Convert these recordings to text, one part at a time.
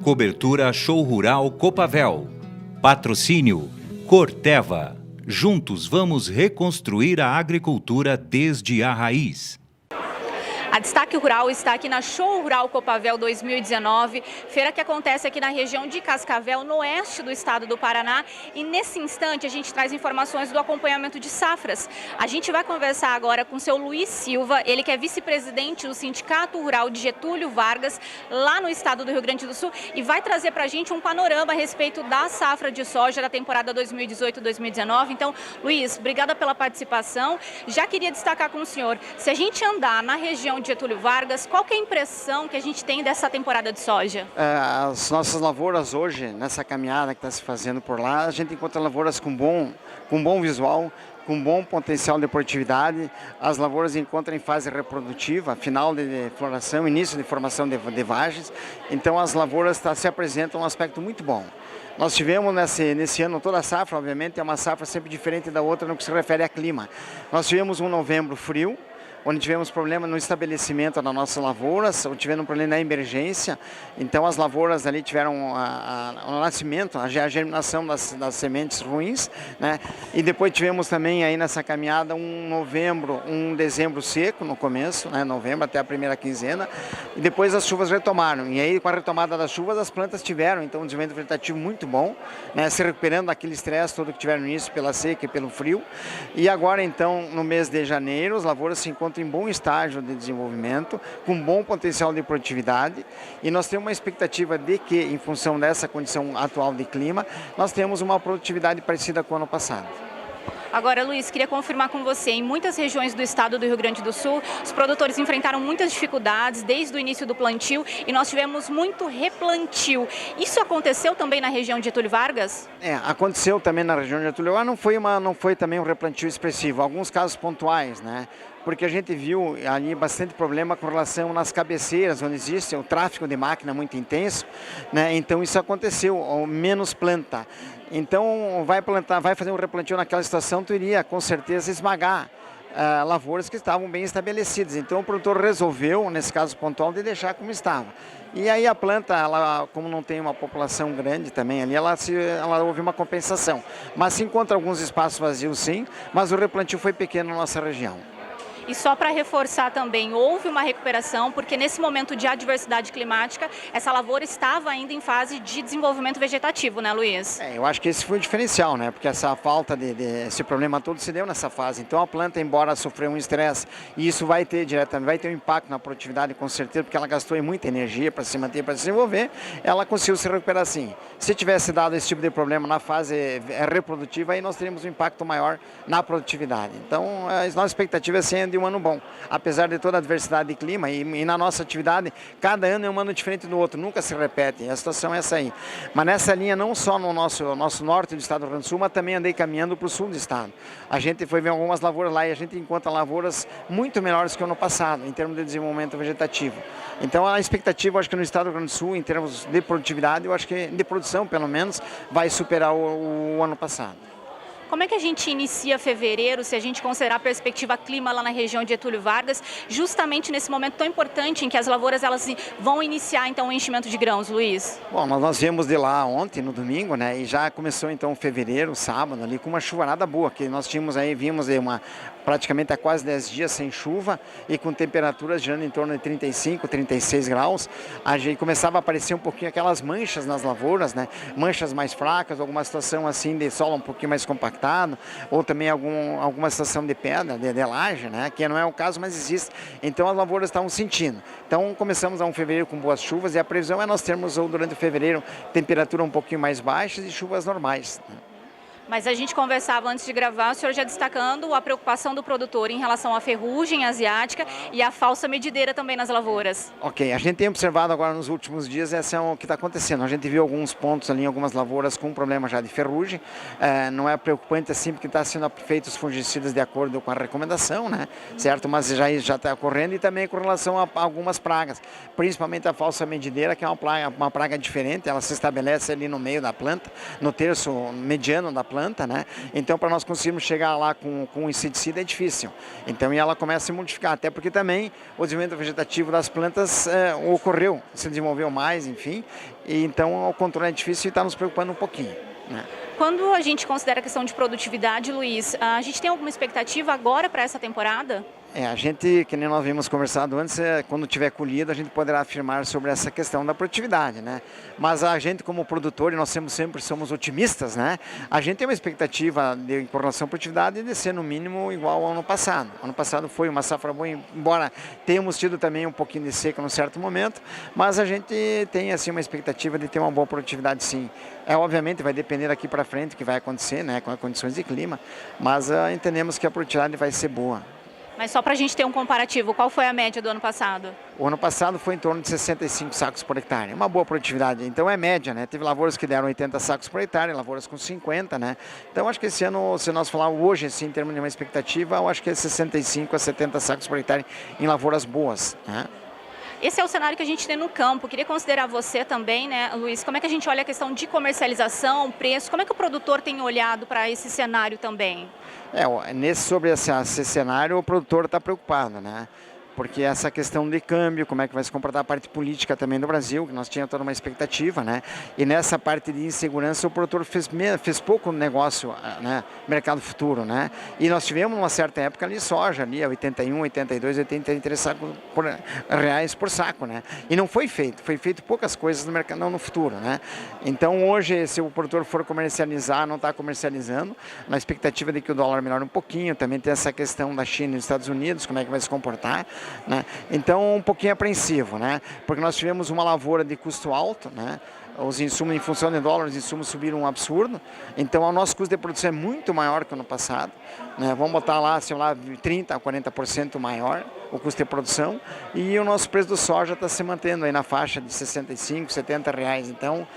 Cobertura Show Rural Copavel. Patrocínio Corteva. Juntos vamos reconstruir a agricultura desde a raiz. A Destaque Rural está aqui na Show Rural Copavel 2019, feira que acontece aqui na região de Cascavel, no oeste do estado do Paraná. E nesse instante a gente traz informações do acompanhamento de safras. A gente vai conversar agora com o seu Luiz Silva, ele que é vice-presidente do Sindicato Rural de Getúlio Vargas, lá no estado do Rio Grande do Sul, e vai trazer para a gente um panorama a respeito da safra de soja da temporada 2018-2019. Então, Luiz, obrigada pela participação. Já queria destacar com o senhor, se a gente andar na região de Getúlio Vargas, qual que é a impressão que a gente tem dessa temporada de soja? As nossas lavouras hoje, nessa caminhada que está se fazendo por lá, a gente encontra lavouras com bom visual, com bom potencial de produtividade. As lavouras encontram em fase reprodutiva, final de floração, início de formação de vagens. Então as lavouras se apresentam um aspecto muito bom. Nós tivemos nesse ano, toda a safra, obviamente, é uma safra sempre diferente da outra no que se refere a clima. Nós tivemos um novembro frio, onde tivemos problema no estabelecimento das nossas lavouras, ou tivemos um problema na emergência. Então as lavouras ali tiveram o nascimento, a germinação das sementes ruins, né? E depois tivemos também aí nessa caminhada um dezembro seco no começo, né? Novembro até a primeira quinzena, e depois as chuvas retomaram. E aí com a retomada das chuvas as plantas tiveram então um desenvolvimento vegetativo muito bom, né? Se recuperando daquele estresse todo que tiveram no início pela seca e pelo frio. E agora então no mês de janeiro as lavouras se encontram em bom estágio de desenvolvimento, com bom potencial de produtividade, e nós temos uma expectativa de que, em função dessa condição atual de clima, nós temos uma produtividade parecida com o ano passado. Agora, Luiz, queria confirmar com você, em muitas regiões do estado do Rio Grande do Sul, os produtores enfrentaram muitas dificuldades desde o início do plantio e nós tivemos muito replantio. Isso aconteceu também na região de Getúlio Vargas? Aconteceu também na região de Getúlio Vargas, não foi também um replantio expressivo, alguns casos pontuais, né? Porque a gente viu ali bastante problema com relação nas cabeceiras, onde existe o tráfego de máquina muito intenso, né? Então isso aconteceu, menos planta. Então vai fazer um replantio naquela situação, tu iria com certeza esmagar lavouras que estavam bem estabelecidas. Então o produtor resolveu, nesse caso pontual, de deixar como estava. E aí a planta, como não tem uma população grande também ali, ela houve uma compensação. Mas se encontra alguns espaços vazios sim, mas o replantio foi pequeno na nossa região. E só para reforçar também, houve uma recuperação, porque nesse momento de adversidade climática, essa lavoura estava ainda em fase de desenvolvimento vegetativo, né, Luiz? Eu acho que esse foi o diferencial, né? Porque essa falta esse problema todo se deu nessa fase. Então a planta, embora sofreu um estresse, e isso vai ter um impacto na produtividade com certeza, porque ela gastou muita energia para se manter, para se desenvolver, ela conseguiu se recuperar sim. Se tivesse dado esse tipo de problema na fase reprodutiva, aí nós teríamos um impacto maior na produtividade. Então a nossa expectativa é ser um ano bom, apesar de toda a adversidade de clima e na nossa atividade, cada ano é um ano diferente do outro, nunca se repete, a situação é essa aí. Mas nessa linha, não só no nosso norte do estado do Rio Grande do Sul, mas também andei caminhando para o sul do estado. A gente foi ver algumas lavouras lá e a gente encontra lavouras muito melhores que o ano passado, em termos de desenvolvimento vegetativo. Então a expectativa, acho que no estado do Rio Grande do Sul, em termos de produtividade, eu acho que de produção pelo menos, vai superar o ano passado. Como é que a gente inicia fevereiro, se a gente considerar a perspectiva clima lá na região de Getúlio Vargas, justamente nesse momento tão importante em que as lavouras elas vão iniciar então o enchimento de grãos, Luiz? Bom, nós viemos de lá ontem, no domingo, né, e já começou então fevereiro, sábado, ali com uma chuvarada boa, que nós vimos de praticamente há quase 10 dias sem chuva e com temperaturas girando em torno de 35, 36 graus, a gente começava a aparecer um pouquinho aquelas manchas nas lavouras, né, manchas mais fracas, alguma situação assim de solo um pouquinho mais compactado, ou também alguma situação de pedra, de laje, né? Que não é o caso, mas existe. Então as lavouras estavam sentindo. Então começamos um fevereiro com boas chuvas e a previsão é nós termos durante fevereiro temperatura um pouquinho mais baixas e chuvas normais, né? Mas a gente conversava antes de gravar, o senhor já destacando a preocupação do produtor em relação à ferrugem asiática e à falsa medideira também nas lavouras. Ok, a gente tem observado agora nos últimos dias o que está acontecendo. A gente viu alguns pontos ali, algumas lavouras com problema já de ferrugem. Não é preocupante assim, porque está sendo feitos os fungicidas de acordo com a recomendação, né? Certo? Mas já está ocorrendo e também com relação a algumas pragas, principalmente a falsa medideira, que é uma praga diferente, ela se estabelece ali no meio da planta, no terço mediano da planta, planta, né? Então, para nós conseguirmos chegar lá com um inseticida é difícil. Então, e ela começa a se modificar, até porque também o desenvolvimento vegetativo das plantas ocorreu, se desenvolveu mais, enfim. E, então, o controle é difícil e está nos preocupando um pouquinho, né? Quando a gente considera a questão de produtividade, Luiz, a gente tem alguma expectativa agora para essa temporada? A gente, que nem nós vimos conversado antes, quando tiver colhido, a gente poderá afirmar sobre essa questão da produtividade, né? Mas a gente, como produtor, e nós sempre somos otimistas, né? A gente tem uma expectativa com relação à produtividade de ser, no mínimo, igual ao ano passado. Ano passado foi uma safra boa, embora tenhamos tido também um pouquinho de seca num certo momento, mas a gente tem, assim, uma expectativa de ter uma boa produtividade, sim. Obviamente, vai depender daqui para frente o que vai acontecer, né? Com as condições de clima, mas entendemos que a produtividade vai ser boa. Mas só para a gente ter um comparativo, qual foi a média do ano passado? O ano passado foi em torno de 65 sacos por hectare, uma boa produtividade, então é média, né? Teve lavouras que deram 80 sacos por hectare, lavouras com 50, né? Então acho que esse ano, se nós falarmos hoje, assim, em termos de uma expectativa, eu acho que é 65 a 70 sacos por hectare em lavouras boas, né? Esse é o cenário que a gente tem no campo. Queria considerar você também, né, Luiz? Como é que a gente olha a questão de comercialização, preço? Como é que o produtor tem olhado para esse cenário também? Sobre esse cenário, o produtor está preocupado, né? Porque essa questão de câmbio, como é que vai se comportar a parte política também do Brasil, que nós tínhamos toda uma expectativa, né? E nessa parte de insegurança, o produtor fez pouco negócio, né? Mercado futuro, né? E nós tivemos, numa certa época, ali soja, ali a 81, 82, 83 sacos reais por saco, né? E não foi feito poucas coisas no mercado, não no futuro, né? Então, hoje, se o produtor for comercializar, não está comercializando, na expectativa de que o dólar melhore um pouquinho, também tem essa questão da China e dos Estados Unidos, como é que vai se comportar, né? Então, um pouquinho apreensivo, né? Porque nós tivemos uma lavoura de custo alto, né? Os insumos, em função de dólar, os insumos subiram um absurdo. Então, o nosso custo de produção é muito maior que o ano passado, né? Vamos botar lá, sei lá, 30% a 40% maior o custo de produção. E o nosso preço do soja está se mantendo aí na faixa de 65, 70 reais. Então,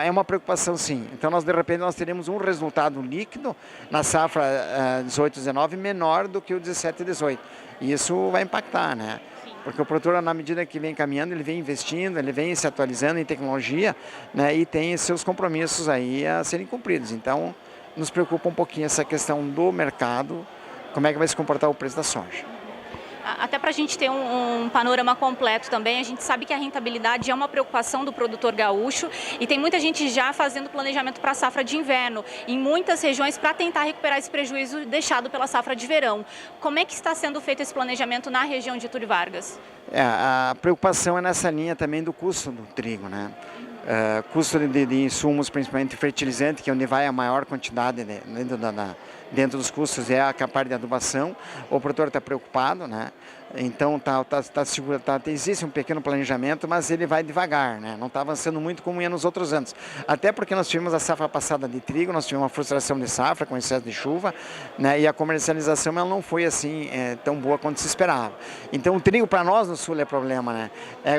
é uma preocupação, sim. Então, de repente, nós teremos um resultado líquido na safra 18-19 menor do que o 17-18. E isso vai impactar, né? Porque o produtor, na medida que vem caminhando, ele vem investindo, ele vem se atualizando em tecnologia, né? E tem seus compromissos aí a serem cumpridos. Então, nos preocupa um pouquinho essa questão do mercado, como é que vai se comportar o preço da soja. Até para a gente ter um panorama completo também, a gente sabe que a rentabilidade é uma preocupação do produtor gaúcho e tem muita gente já fazendo planejamento para a safra de inverno, em muitas regiões, para tentar recuperar esse prejuízo deixado pela safra de verão. Como é que está sendo feito esse planejamento na região de Getúlio Vargas? A preocupação é nessa linha também do custo do trigo, né? Custo de insumos, principalmente fertilizante, que é onde vai a maior quantidade dentro dos custos, é a parte de adubação. O produtor está preocupado, né? Então existe um pequeno planejamento, mas ele vai devagar, né? Não está avançando muito como ia nos outros anos. Até porque nós tivemos a safra passada de trigo, nós tivemos uma frustração de safra com excesso de chuva, né? E a comercialização ela não foi assim tão boa quanto se esperava. Então o trigo para nós no sul é problema, né?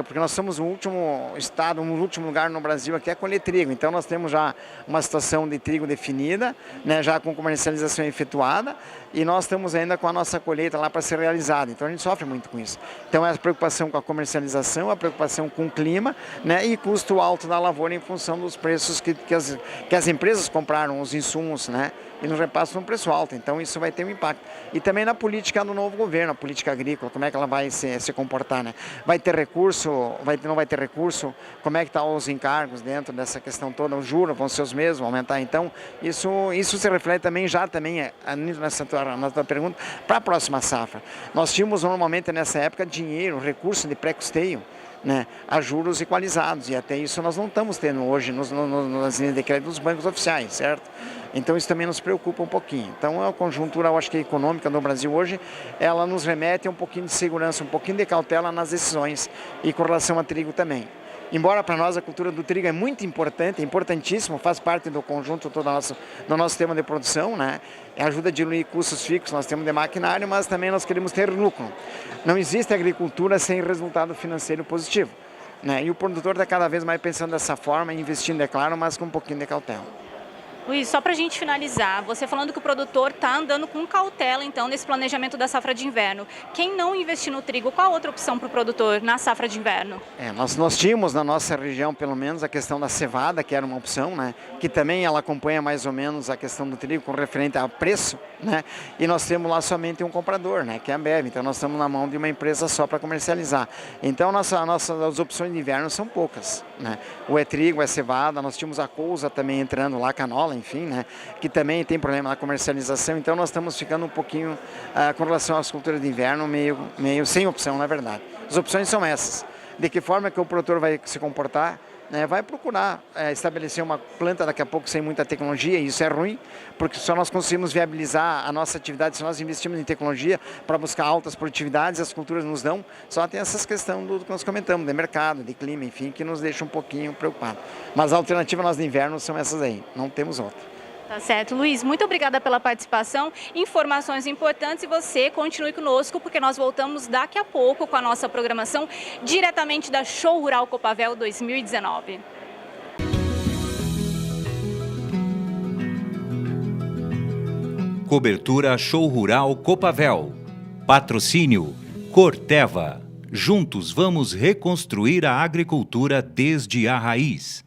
Porque nós somos o último estado, o último lugar no Brasil aqui a colher trigo. Então nós temos já uma situação de trigo definida, né? Já com comercialização efetuada, e nós estamos ainda com a nossa colheita lá para ser realizada. Então a gente sofre muito com isso. Então é a preocupação com a comercialização, a preocupação com o clima, né? E custo alto da lavoura em função dos preços que as empresas compraram os insumos, né? E nos repassam um preço alto. Então isso vai ter um impacto. E também na política do novo governo, a política agrícola, como é que ela vai se comportar, né? Vai ter recurso, não vai ter recurso? Como é que estão os encargos dentro dessa questão toda? Os juros vão ser os mesmos, aumentar? Então isso se reflete também na tua pergunta, para a próxima safra. Nós tínhamos normalmente nessa época dinheiro, recurso de pré-custeio, né, a juros equalizados, e até isso nós não estamos tendo hoje nas linhas de crédito dos bancos oficiais, certo? Então isso também nos preocupa um pouquinho. Então a conjuntura, eu acho que econômica do Brasil hoje, ela nos remete a um pouquinho de segurança, um pouquinho de cautela nas decisões, e com relação a trigo também. Embora para nós a cultura do trigo é muito importante, é importantíssimo, faz parte do conjunto do nosso sistema de produção, né? Ajuda a diluir custos fixos, nós temos de maquinário, mas também nós queremos ter lucro. Não existe agricultura sem resultado financeiro positivo, né? E o produtor está cada vez mais pensando dessa forma, investindo, é claro, mas com um pouquinho de cautela. Luiz, só para a gente finalizar, você falando que o produtor está andando com cautela, então, nesse planejamento da safra de inverno. Quem não investir no trigo, qual a outra opção para o produtor na safra de inverno? Nós tínhamos na nossa região, pelo menos, a questão da cevada, que era uma opção, né? Que também ela acompanha mais ou menos a questão do trigo com referente a preço, né? E nós temos lá somente um comprador, né? Que é a Ambev. Então, nós estamos na mão de uma empresa só para comercializar. Então, as opções de inverno são poucas, né? Ou é trigo, é cevada. Nós tínhamos a couza também entrando lá, canola, enfim, né, que também tem problema na comercialização, então nós estamos ficando um pouquinho, com relação às culturas de inverno, meio sem opção, na verdade. As opções são essas. De que forma que o produtor vai se comportar, né, vai procurar estabelecer uma planta daqui a pouco sem muita tecnologia, e isso é ruim, porque só nós conseguimos viabilizar a nossa atividade se nós investimos em tecnologia para buscar altas produtividades, as culturas nos dão, só tem essas questões do que nós comentamos, de mercado, de clima, enfim, que nos deixa um pouquinho preocupados. Mas a alternativa nós de inverno são essas aí, não temos outra. Tá certo. Luiz, muito obrigada pela participação, informações importantes, e você continue conosco, porque nós voltamos daqui a pouco com a nossa programação diretamente da Show Rural Copavel 2019. Cobertura Show Rural Copavel. Patrocínio Corteva. Juntos vamos reconstruir a agricultura desde a raiz.